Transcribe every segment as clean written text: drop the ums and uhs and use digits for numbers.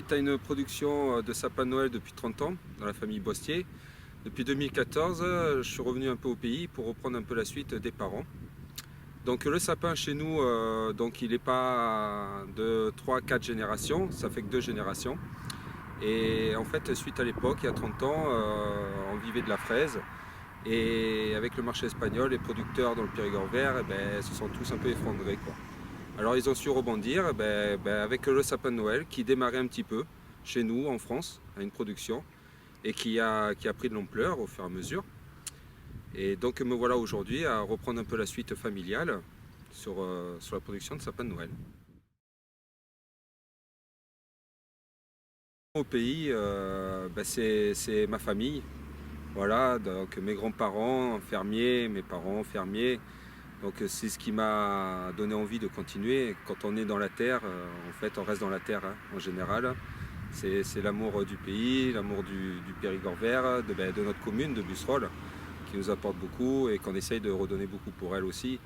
suite à une production de sapin de Noël depuis 30 ans dans la famille Bostier. Depuis 2014, je suis revenu un peu au pays pour reprendre un peu la suite des parents. Donc le sapin chez nous, donc il n'est pas de 3-4 générations, ça fait que 2 générations. Et en fait, suite à l'époque, il y a 30 ans, on vivait de la fraise. Et avec le marché espagnol, les producteurs dans le Périgord vert se sont tous un peu effondrés, quoi. Alors ils ont su rebondir avec le sapin de Noël qui démarrait un petit peu chez nous en France, à une production, et qui a pris de l'ampleur au fur et à mesure. Et donc me voilà aujourd'hui à reprendre un peu la suite familiale sur la production de sapin de Noël. Au pays, c'est ma famille. Voilà, donc mes grands-parents fermiers, mes parents fermiers. Donc c'est ce qui m'a donné envie de continuer. Quand on est dans la terre, en fait on reste dans la terre en général. C'est l'amour du pays, l'amour du Périgord vert, de notre commune de Busserolles, qui nous apporte beaucoup et qu'on essaye de redonner beaucoup pour elle aussi.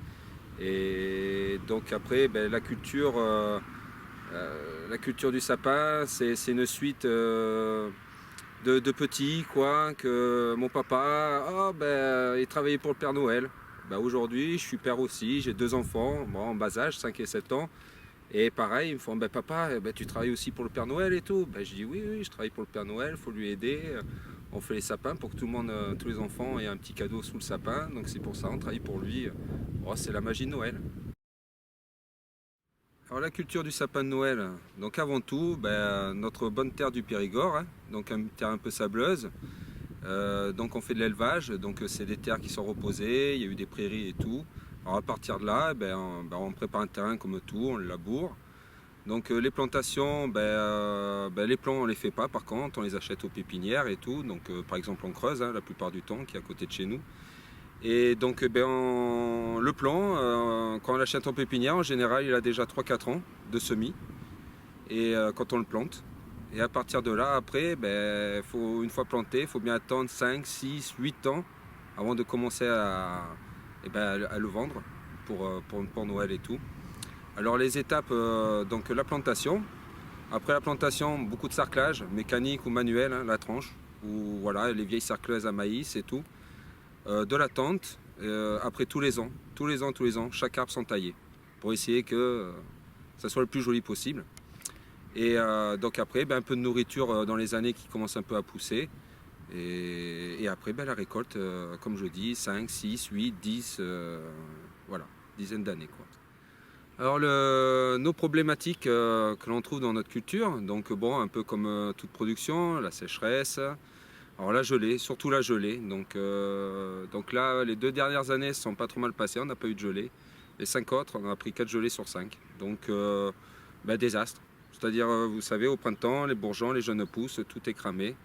Et donc après, la culture du sapin, c'est une suite de petits, quoi, que mon papa, il travaillait pour le Père Noël. Aujourd'hui, je suis père aussi, j'ai 2 enfants, en bas âge, 5 et 7 ans. Et pareil, ils me font, papa, tu travailles aussi pour le Père Noël et tout. Je dis oui, je travaille pour le Père Noël, il faut lui aider. On fait les sapins pour que tout le monde, tous les enfants aient un petit cadeau sous le sapin. Donc c'est pour ça, on travaille pour lui. C'est la magie de Noël. Alors la culture du sapin de Noël, donc avant tout, notre bonne terre du Périgord, donc une terre un peu sableuse. Donc on fait de l'élevage, donc c'est des terres qui sont reposées, il y a eu des prairies et tout. Alors à partir de là, on prépare un terrain comme tout, on le laboure. Donc les plantations, les plants on les fait pas par contre, on les achète aux pépinières et tout. Donc par exemple on creuse la plupart du temps, qui est à côté de chez nous. Et donc le plant, quand on l'achète en pépinière, en général il a déjà 3-4 ans de semis. Et quand on le plante. Et à partir de là, après, une fois planté, il faut bien attendre 5, 6, 8 ans avant de commencer à le vendre pour Noël et tout. Alors les étapes, donc la plantation. Après la plantation, beaucoup de sarclage, mécanique ou manuel, la tranche, ou voilà, les vieilles sarcleuses à maïs et tout. De la tente, après tous les ans, chaque arbre sont taillés pour essayer que ça soit le plus joli possible. Et donc après, un peu de nourriture dans les années qui commencent un peu à pousser. Et après, la récolte, comme je dis, 5, 6, 8, 10, voilà, dizaines d'années, quoi. Alors nos problématiques que l'on trouve dans notre culture, donc un peu comme toute production, la sécheresse, alors la gelée, surtout la gelée. Donc là, les 2 dernières années se sont pas trop mal passées, on n'a pas eu de gelée. Les 5 autres, on a pris 4 gelées sur 5. Donc désastre. C'est-à-dire, vous savez, au printemps, les bourgeons, les jeunes pousses, tout est cramé.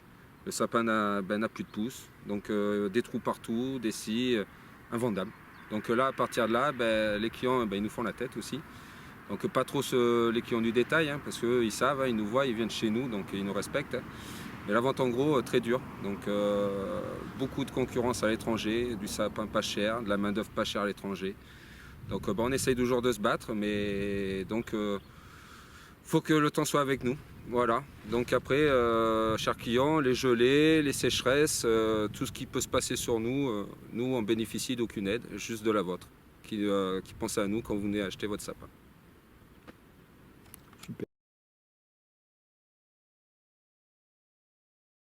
Le sapin n'a plus de pousses. Donc des trous partout, des scies, invendables. Donc là, à partir de là, les clients, ils nous font la tête aussi. Donc pas trop les clients du détail, parce qu'eux, ils savent, ils nous voient, ils viennent chez nous, donc ils nous respectent. Mais la vente en gros, très dure. Donc beaucoup de concurrence à l'étranger, du sapin pas cher, de la main d'œuvre pas chère à l'étranger. Donc on essaye toujours de se battre, mais donc faut que le temps soit avec nous. Voilà. Donc après, chers clients, les gelées, les sécheresses, tout ce qui peut se passer sur nous, nous on bénéficie d'aucune aide, juste de la vôtre, qui pense à nous quand vous venez acheter votre sapin. Super.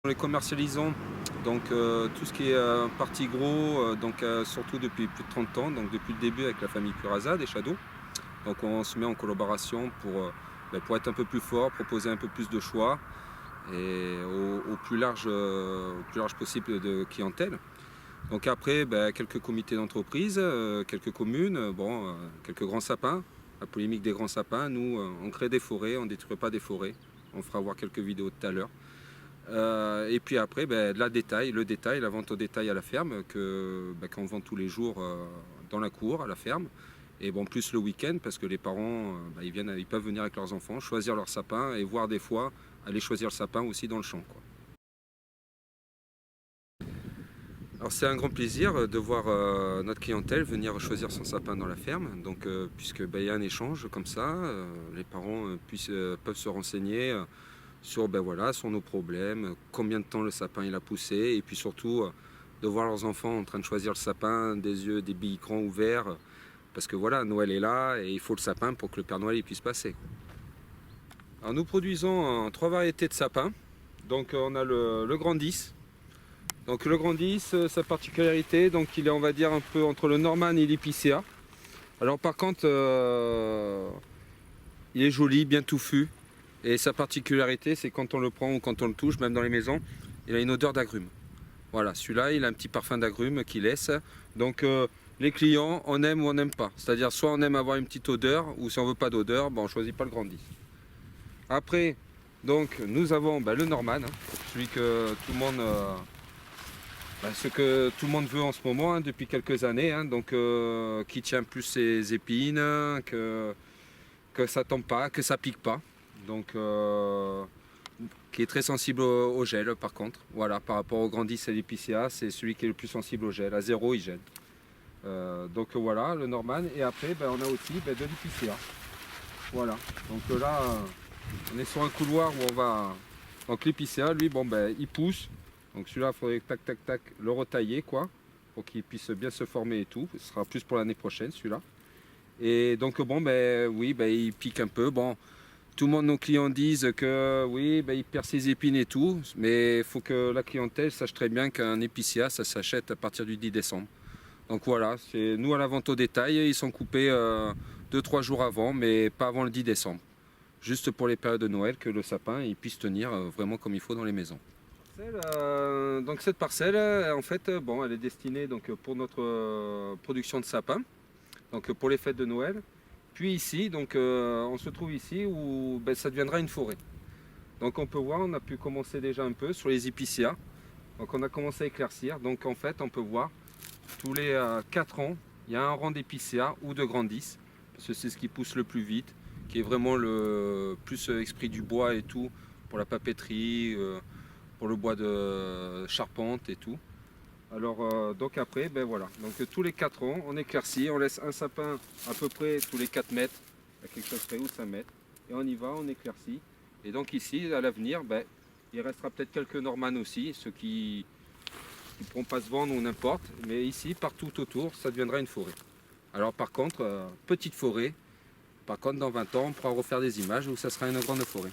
Nous les commercialisons, donc tout ce qui est partie gros, surtout depuis plus de 30 ans, donc depuis le début avec la famille Purasa des Shadows. Donc on se met en collaboration pour être un peu plus fort, proposer un peu plus de choix et au plus large possible de clientèle. Donc après, quelques comités d'entreprise, quelques communes, quelques grands sapins. La polémique des grands sapins, nous, on crée des forêts, on ne détruit pas des forêts. On fera voir quelques vidéos tout à l'heure. Et puis après, le détail, la vente au détail à la ferme, qu'on vend tous les jours dans la cour, à la ferme. Et plus le week-end, parce que les parents, ils peuvent venir avec leurs enfants, choisir leur sapin et voir des fois aller choisir le sapin aussi dans le champ, quoi. Alors c'est un grand plaisir de voir notre clientèle venir choisir son sapin dans la ferme, donc puisque y a un échange comme ça, les parents peuvent se renseigner sur, ben voilà, sur nos problèmes, combien de temps le sapin il a poussé, et puis surtout de voir leurs enfants en train de choisir le sapin, des yeux, des billes grands ouverts, parce que voilà, Noël est là et il faut le sapin pour que le Père Noël il puisse passer. Alors nous produisons 3 variétés de sapins. Donc on a le Grand 10. Donc le Grand 10, sa particularité, donc il est on va dire un peu entre le Norman et l'Épicéa. Alors par contre, il est joli, bien touffu. Et sa particularité, c'est quand on le prend ou quand on le touche, même dans les maisons, il a une odeur d'agrumes. Voilà, celui-là, il a un petit parfum d'agrumes qu'il laisse. Donc les clients, on aime ou on n'aime pas. C'est-à-dire soit on aime avoir une petite odeur, ou si on veut pas d'odeur, ben, on ne choisit pas le Grand 10. Après, donc nous avons le Norman, hein, celui que tout le monde, ce que tout le monde veut en ce moment, hein, depuis quelques années, hein, donc qui tient plus ses épines, que ça tombe pas, que ça pique pas, donc qui est très sensible au gel par contre. Voilà, par rapport au Grand 10 et l'Épicéa, c'est celui qui est le plus sensible au gel. À 0, il gèle. Donc voilà, le Norman. Et après, on a aussi de l'Épicéa. Voilà. Donc là, on est sur un couloir où on va. Donc l'Épicéa, lui, il pousse. Donc celui-là, il faudrait tac tac tac le retailler quoi, pour qu'il puisse bien se former et tout. Ce sera plus pour l'année prochaine celui-là. Et donc oui, il pique un peu. Bon, tout le monde, nos clients disent que oui, il perd ses épines et tout, mais il faut que la clientèle sache très bien qu'un épicéa, ça s'achète à partir du 10 décembre. Donc voilà, c'est nous à la vente au détail, ils sont coupés 2-3 jours avant, mais pas avant le 10 décembre. Juste pour les périodes de Noël, que le sapin il puisse tenir vraiment comme il faut dans les maisons. Donc cette parcelle, en fait, elle est destinée donc, pour notre production de sapin, donc pour les fêtes de Noël. Puis ici, donc, on se trouve ici où ça deviendra une forêt. Donc on peut voir, on a pu commencer déjà un peu sur les épicéas. Donc on a commencé à éclaircir. Donc en fait, on peut voir tous les 4 ans, il y a un rang d'épicéas ou de Grand 10. Parce que c'est ce qui pousse le plus vite, qui est vraiment le plus esprit du bois et tout, pour la papeterie, pour le bois de charpente et tout. Alors donc après, voilà, donc tous les 4 ans, on éclaircit, on laisse un sapin à peu près tous les 4 mètres, à quelque chose près ou 5 mètres, et on y va, on éclaircit. Et donc ici, à l'avenir, il restera peut-être quelques Normannes aussi, ceux qui ne pourront pas se vendre ou n'importe, mais ici, partout autour, ça deviendra une forêt. Alors par contre, petite forêt, par contre dans 20 ans, on pourra refaire des images où ça sera une grande forêt.